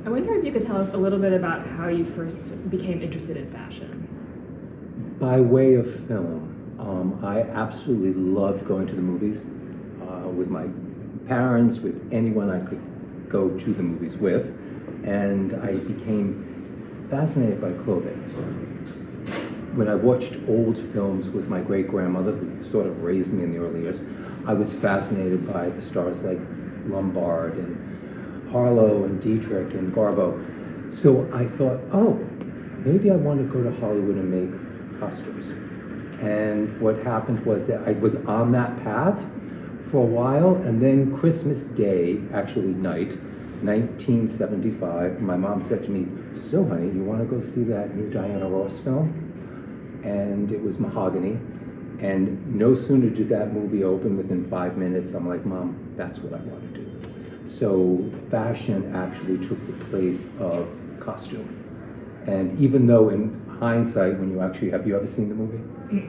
I wonder if you could tell us a little bit about how you first became interested in fashion. By way of film, I absolutely loved going to the movies with my parents, with anyone I could go to the movies with, and I became fascinated by clothing. When I watched old films with my great-grandmother, who sort of raised me in the early years, I was fascinated by the stars like Lombard and Harlow and Dietrich and Garbo. So I thought, oh, maybe I want to go to Hollywood and make costumes. And what happened was that I was on that path for a while, and then Christmas Day, actually night, 1975, my mom said to me, so honey, you want to go see that new Diana Ross film? And it was Mahogany. And no sooner did that movie open, within 5 minutes, I'm like, Mom, that's what I want to do. So fashion actually took the place of costume. And even though in hindsight, when you actually, have you ever seen the movie?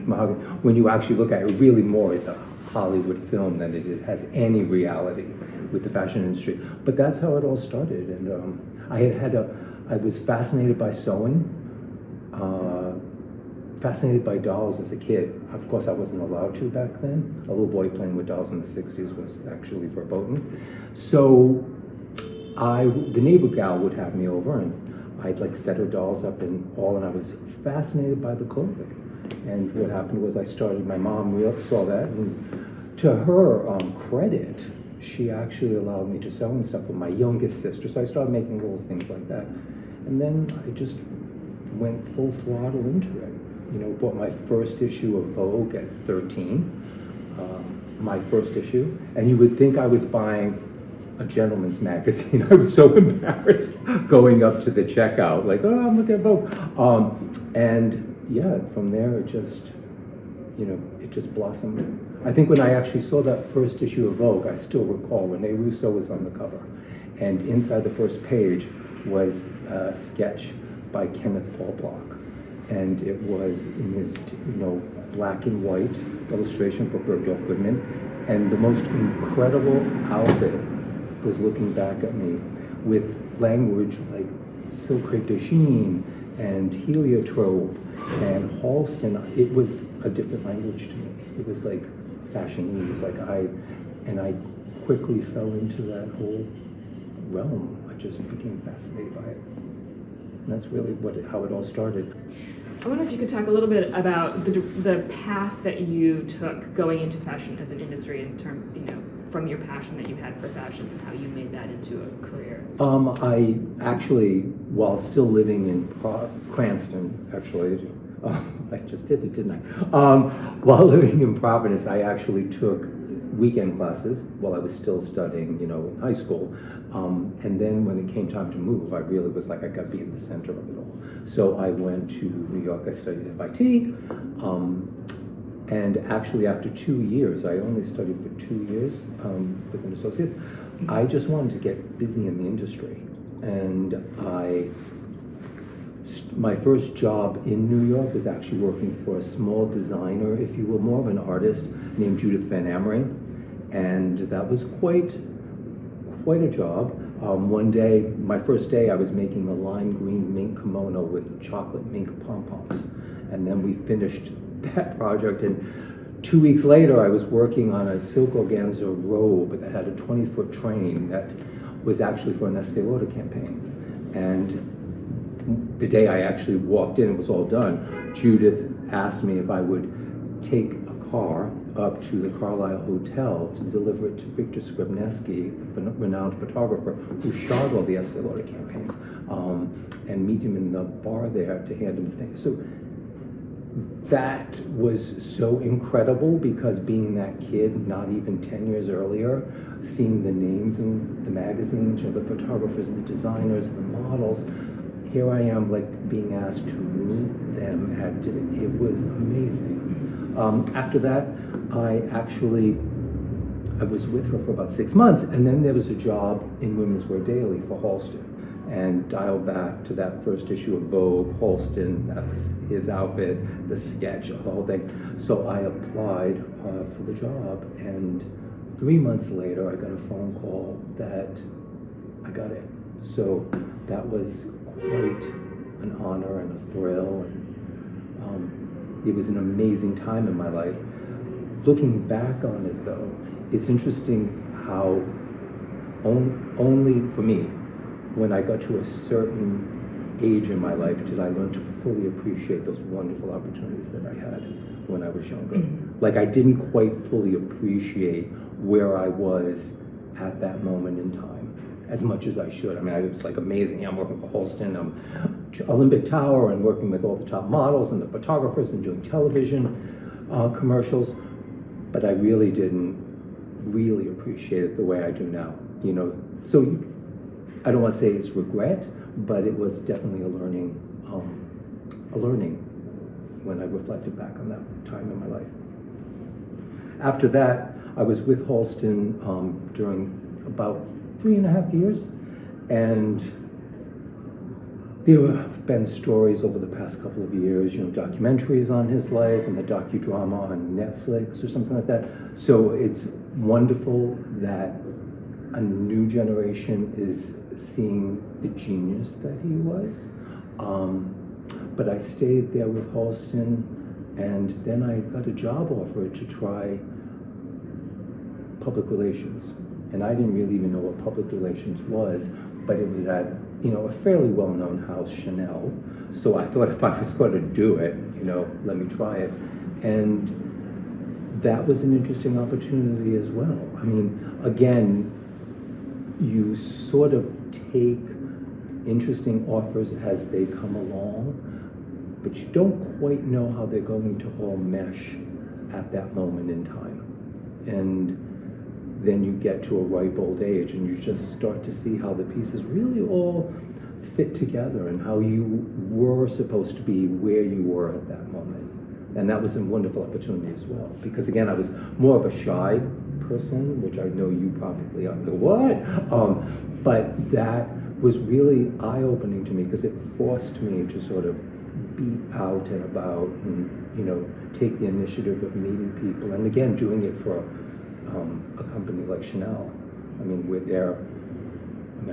Mahogany? When you actually look at it, really more is a Hollywood film than it has any reality with the fashion industry. But that's how it all started. And I was fascinated by sewing. Fascinated by dolls as a kid. Of course, I wasn't allowed to back then. A little boy playing with dolls in the 60s was actually verboten. So the neighbor gal would have me over, and I'd like set her dolls up and all, and I was fascinated by the clothing. And what happened was my mom saw that, and to her credit, she actually allowed me to sew and stuff with my youngest sister. So I started making little things like that. And then I just went full throttle into it. You know, bought my first issue of Vogue at 13, my first issue, and you would think I was buying a gentleman's magazine. I was so embarrassed going up to the checkout, like, oh, I'm looking at Vogue. And yeah, from there it just blossomed. I think when I actually saw that first issue of Vogue, I still recall Rene Russo was on the cover, and inside the first page was a sketch by Kenneth Paul Block. And it was in his, black and white illustration for Bergdorf Goodman. And the most incredible outfit was looking back at me with language like silk crepe de chine and heliotrope and Halston. It was a different language to me. It was like fashionese. And I quickly fell into that whole realm. I just became fascinated by it. And that's really how it all started. I wonder if you could talk a little bit about the path that you took going into fashion as an industry in terms, from your passion that you had for fashion and how you made that into a career. I actually, while still living in Cranston, actually, I just did it, didn't I? While living in Providence, I actually took weekend classes while I was still studying, in high school. And then when it came time to move, I really was like, I got to be in the center of it all. So I went to New York, I studied at FIT, and actually after 2 years, I only studied for 2 years with an associate's, I just wanted to get busy in the industry. And my first job in New York was actually working for a small designer, if you will, more of an artist named Judith Van Amering. And that was quite a job. One day, my first day, I was making a lime green mink kimono with chocolate mink pom-poms. And then we finished that project, and 2 weeks later, I was working on a silk organza robe that had a 20-foot train that was actually for an Estee Lauder campaign. And the day I actually walked in, it was all done, Judith asked me if I would take a car up to the Carlisle Hotel to deliver it to Victor Skrybneski, the renowned photographer who shot all the Estee Lauder campaigns, and meet him in the bar there to hand him his thing. So that was so incredible, because being that kid, not even 10 years earlier, seeing the names in the magazines, the photographers, the designers, the models, here I am like being asked to meet them at dinner. It was amazing. After that, I was with her for about 6 months, and then there was a job in Women's Wear Daily for Halston. And dial back to that first issue of Vogue, Halston, that was his outfit, the sketch, the whole thing. So I applied for the job, and 3 months later, I got a phone call that I got it. So that was quite an honor and a thrill, and it was an amazing time in my life. Looking back on it, though, it's interesting how only for me, when I got to a certain age in my life, did I learn to fully appreciate those wonderful opportunities that I had when I was younger. Mm-hmm. Like, I didn't quite fully appreciate where I was at that moment in time as much as I should. I mean, it was like amazing. I'm working for Holston, Olympic Tower, and working with all the top models and the photographers and doing television commercials. But I really didn't really appreciate it the way I do now. You know, so I don't want to say it's regret, but it was definitely a learning when I reflected back on that time in my life. After that, I was with Holston during about 3.5 years, and there have been stories over the past couple of years, you know, documentaries on his life and the docudrama on Netflix or something like that. So it's wonderful that a new generation is seeing the genius that he was. But I stayed there with Holston, and then I got a job offer to try public relations. And I didn't really even know what public relations was, but it was at, you know, a fairly well-known house, Chanel. So I thought if I was going to do it, you know, let me try it. And that was an interesting opportunity as well. I mean, again, you sort of take interesting offers as they come along, but you don't quite know how they're going to all mesh at that moment in time. And then you get to a ripe old age and you just start to see how the pieces really all fit together and how you were supposed to be where you were at that moment. And that was a wonderful opportunity as well, because again, I was more of a shy person, which I know you probably are like, what? But that was really eye-opening to me, because it forced me to sort of be out and about and, you know, take the initiative of meeting people, and again, doing it for a company like Chanel. I mean,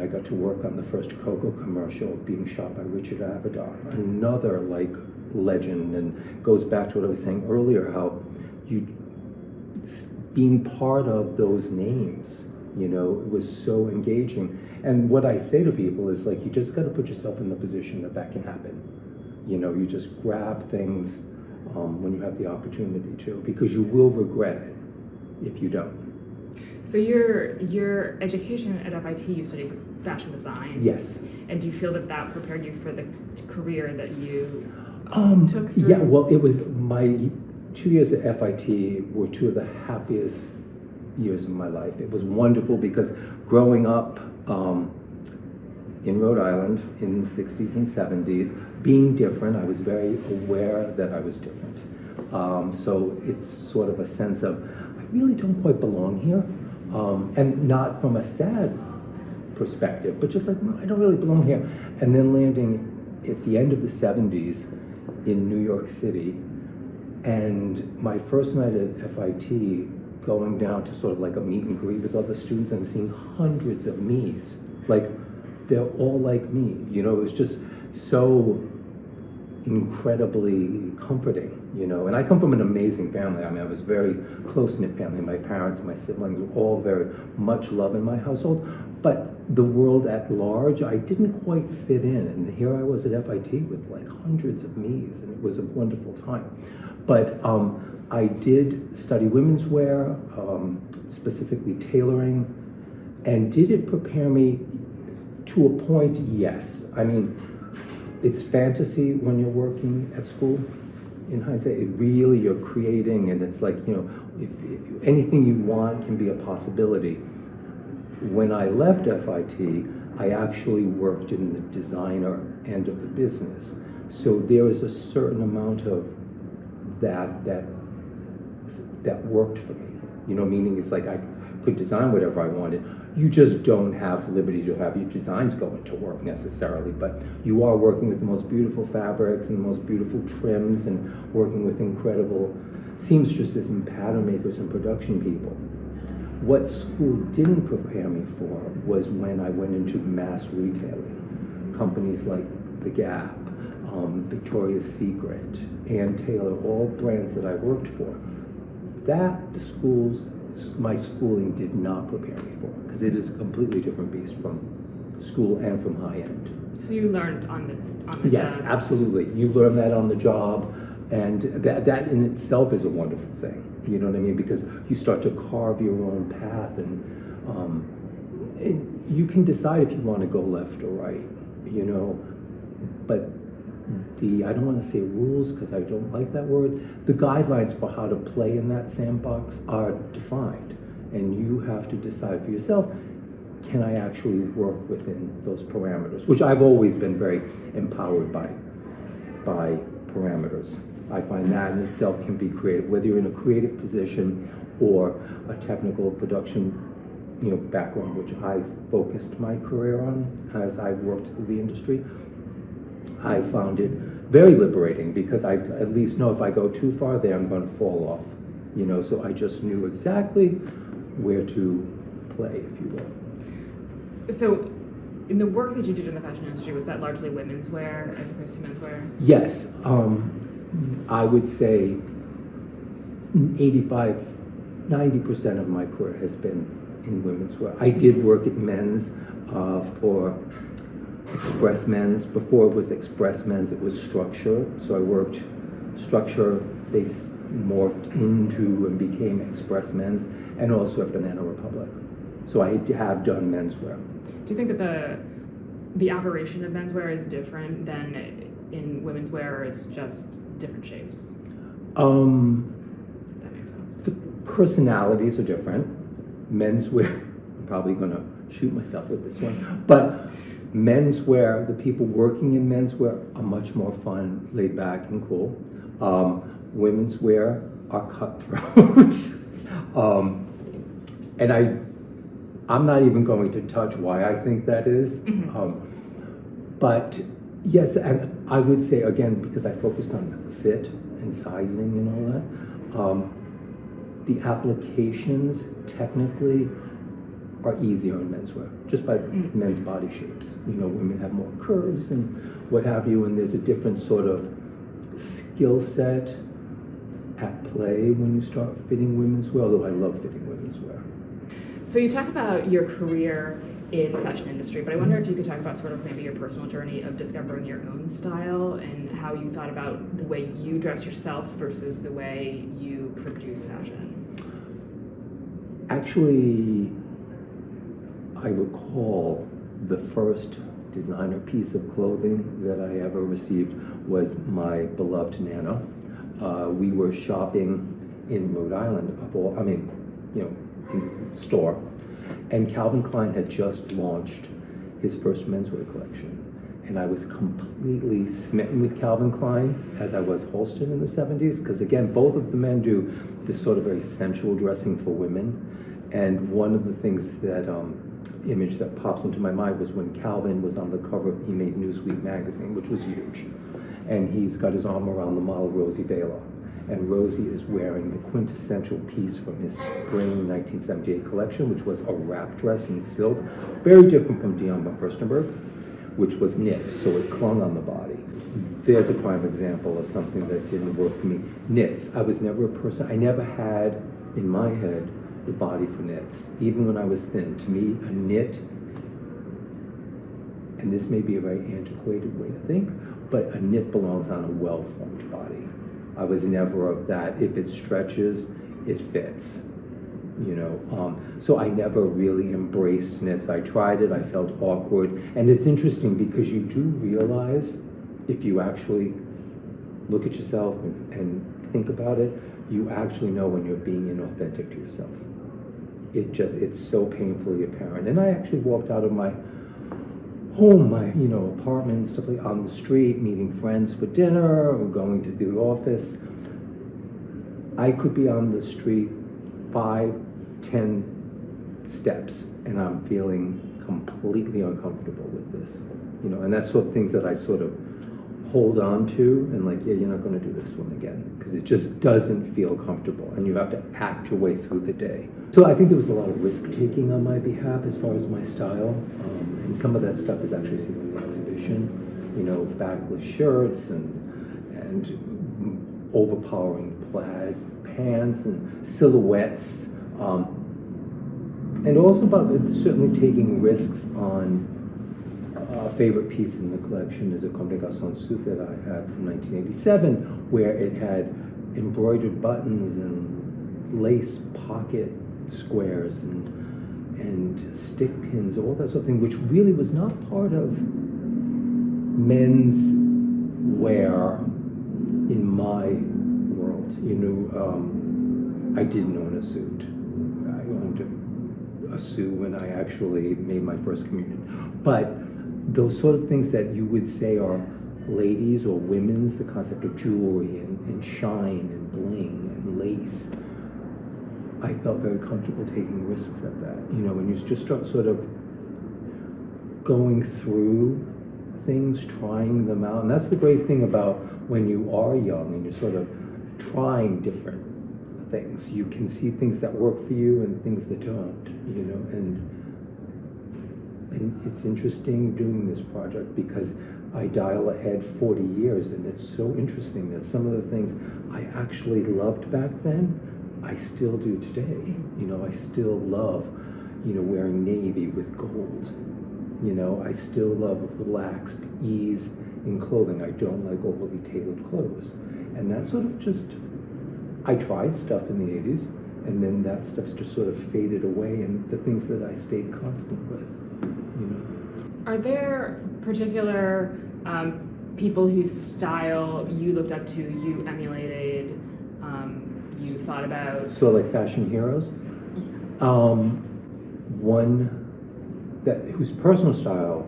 I got to work on the first Cocoa commercial being shot by Richard Avedon, another like legend, and goes back to what I was saying earlier, how you being part of those names, you know, it was so engaging. And what I say to people is, like, you just got to put yourself in the position that that can happen. You know, you just grab things when you have the opportunity to, because you will regret it if you don't. So your education at FIT, you studied fashion design. Yes. And do you feel that that prepared you for the career that you took through? Yeah, well, it was my 2 years at FIT were two of the happiest years of my life. It was wonderful because growing up in Rhode Island in the 60s and 70s, being different, I was very aware that I was different. So it's sort of a sense of, I really don't quite belong here. And not from a sad perspective, but just like, no, I don't really belong here. And then landing at the end of the 70s in New York City, and my first night at FIT, going down to sort of like a meet and greet with other students and seeing hundreds of me's. Like, they're all like me. You know, it was just so incredibly comforting, you know. And I come from an amazing family. I mean, I was a very close-knit family. My parents and my siblings were all very much love in my household. But the world at large, I didn't quite fit in. And here I was at FIT with like hundreds of me's, and it was a wonderful time. But I did study women's wear, specifically tailoring. And did it prepare me? To a point, yes. I mean, it's fantasy when you're working at school. In hindsight, you're creating, and it's like, you know, if anything you want can be a possibility. When I left FIT, I actually worked in the designer end of the business. So there was a certain amount of that worked for me. You know, meaning it's like I could design whatever I wanted. You just don't have liberty to have your designs go into work necessarily, but you are working with the most beautiful fabrics and the most beautiful trims, and working with incredible seamstresses and pattern makers and production people. What school didn't prepare me for was when I went into mass retailing. Companies like The Gap, Victoria's Secret, Ann Taylor, all brands that I worked for. That my schooling did not prepare me for, because it is a completely different beast from school and from high end. So you learned on the Yes, job. absolutely. You learn that on the job, and that in itself is a wonderful thing. You know what I mean? Because you start to carve your own path, and you can decide if you want to go left or right. You know, but I don't want to say rules because I don't like that word. The guidelines for how to play in that sandbox are defined, and you have to decide for yourself, can I actually work within those parameters? Which I've always been very empowered by parameters. I find that in itself can be creative, whether you're in a creative position or a technical production, background, which I focused my career on as I worked through the industry. I found it very liberating because I at least know if I go too far there, I'm going to fall off. So I just knew exactly where to play, if you will. So, in the work that you did in the fashion industry, was that largely women's wear as opposed to menswear? Yes, I would say 90% of my career has been in women's wear. I did work at men's for Express Men's. Before it was Express Men's, it was Structure. So I worked Structure. They morphed into and became Express Men's, and also at Banana Republic. So I have done menswear. Do you think that the operation of menswear is different than in women's wear, or it's just different shapes? That makes sense. The personalities are different. Menswear, I'm probably going to shoot myself with this one, but menswear, the people working in menswear are much more fun, laid back, and cool. Women's wear are cutthroat. And I'm not even going to touch why I think that is. But yes, and I would say, again, because I focused on fit and sizing and all that, the applications technically are easier in menswear, just by men's body shapes. Women have more curves and what have you, and there's a different sort of skill set at play when you start fitting women's wear, although I love fitting women's wear. So you talk about your career in the fashion industry, but I wonder if you could talk about sort of maybe your personal journey of discovering your own style and how you thought about the way you dress yourself versus the way you produce fashion. Actually, I recall the first designer piece of clothing that I ever received was my beloved Nana. We were shopping in Rhode Island, in the store, and Calvin Klein had just launched his first menswear collection. And I was completely smitten with Calvin Klein, as I was Holston in the 70s, because again, both of the men do this sort of very sensual dressing for women. And one of the things that image that pops into my mind was when Calvin was on the cover, he made Newsweek magazine, which was huge. And he's got his arm around the model Rosie Vela. And Rosie is wearing the quintessential piece from his spring 1978 collection, which was a wrap dress in silk, very different from Dion von Furstenberg, which was knit, so it clung on the body. There's a prime example of something that didn't work for me. Knits. I was never a person, I never had in my head the body for knits, even when I was thin. To me, a knit, and this may be a very antiquated way to think, but a knit belongs on a well-formed body. I was never of that, if it stretches, it fits. So I never really embraced knits. I tried it, I felt awkward. And it's interesting because you do realize, if you actually look at yourself and think about it, you actually know when you're being inauthentic to yourself. It's so painfully apparent. And I actually walked out of my home, my apartment, stuff like on the street, meeting friends for dinner or going to the office. I could be on the street 5-10 steps and I'm feeling completely uncomfortable with this. And that's sort of things that I sort of hold on to and like, yeah, you're not going to do this one again because it just doesn't feel comfortable and you have to act your way through the day. So I think there was a lot of risk taking on my behalf as far as my style, and some of that stuff is actually seen in the exhibition, you know, backless shirts and overpowering plaid pants and silhouettes, and also about certainly taking risks on. A favorite piece in the collection is a Comme des Garçons suit that I had from 1987, where it had embroidered buttons and lace pocket squares and stick pins, all that sort of thing, which really was not part of men's wear in my world. You know, I didn't own a suit. I owned a suit when I actually made my first communion, but those sort of things that you would say are ladies or women's, the concept of jewelry and shine and bling and lace, I felt very comfortable taking risks at that. You know, when you just start sort of going through things, trying them out. And that's the great thing about when you are young and you're sort of trying different things. You can see things that work for you and things that don't, you know, and it's interesting doing this project because I dial ahead 40 years, and it's so interesting that some of the things I actually loved back then, I still do today. You know, I still love, you know, wearing navy with gold. You know, I still love relaxed ease in clothing. I don't like overly tailored clothes. And that sort of just, I tried stuff in the 80s, and then that stuff's just sort of faded away, and the things that I stayed constant with. You know. Are there particular people whose style you looked up to, you emulated, you thought about? So like fashion heroes? One whose personal style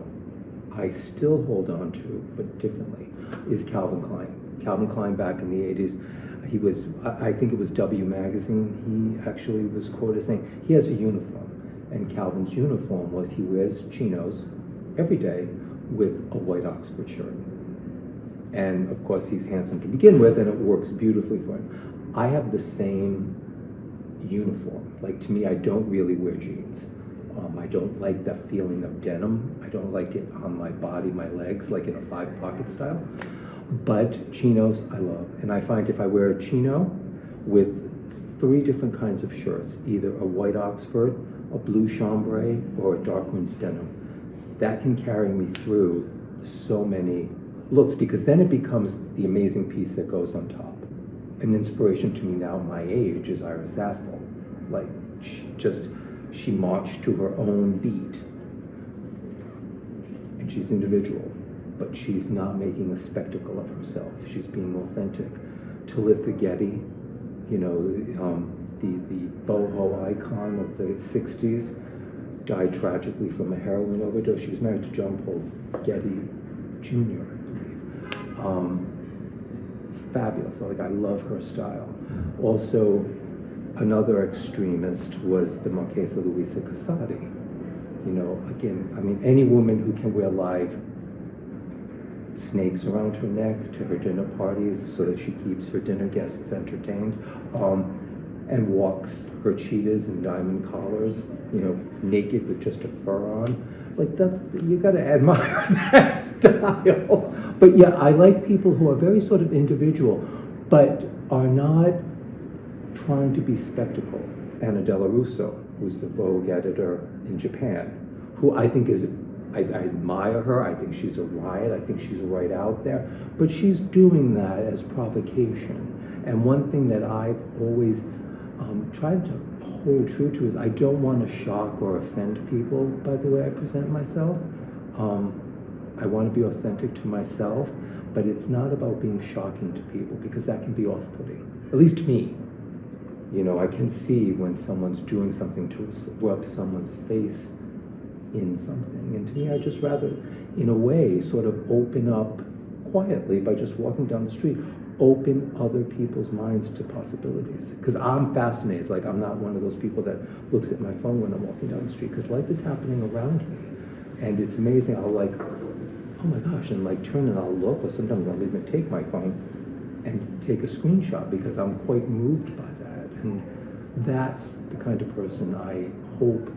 I still hold on to, but differently, is Calvin Klein. Calvin Klein back in the 80s, he was, I think it was W Magazine, he actually was quoted saying, he has a uniform. And Calvin's uniform was he wears chinos every day with a white Oxford shirt. And of course he's handsome to begin with and it works beautifully for him. I have the same uniform. Like to me, I don't really wear jeans. I don't like that feeling of denim. I don't like it on my body, my legs, like in a 5-pocket style. But chinos I love. And I find if I wear a chino with 3 different kinds of shirts, either a white Oxford, a blue chambray, or a dark rinse denim, that can carry me through so many looks, because then it becomes the amazing piece that goes on top. An inspiration to me now, my age, is Iris Apfel. Like, she marched to her own beat. And she's individual, but she's not making a spectacle of herself. She's being authentic. Talitha Getty, you know, the boho icon of the 60s, died tragically from a heroin overdose. She was married to John Paul Getty Jr., I believe. Fabulous. Like, I love her style. Also, another extremist was the Marchesa Luisa Casati. You know, again, I mean, any woman who can wear live snakes around her neck to her dinner parties so that she keeps her dinner guests entertained, and walks her cheetahs in diamond collars, you know, naked with just a fur on. Like, that's, you gotta admire that style. But yeah, I like people who are very sort of individual, but are not trying to be spectacle. Anna Della Russo, who's the Vogue editor in Japan, who I think is, I admire her, I think she's a riot, I think she's right out there, but she's doing that as provocation. And one thing that I've always tried to hold true to is I don't want to shock or offend people by the way I present myself. I want to be authentic to myself, but it's not about being shocking to people, because that can be off-putting, at least to me. You know, I can see when someone's doing something to rub someone's face in something, and to me, I just rather, in a way, sort of open up quietly by just walking down the street, open other people's minds to possibilities. Because I'm fascinated. Like, I'm not one of those people that looks at my phone when I'm walking down the street, because life is happening around me. And it's amazing. I'll like, oh oh my gosh, and like turn and I'll look, or sometimes I'll even take my phone and take a screenshot because I'm quite moved by that. And that's the kind of person I hope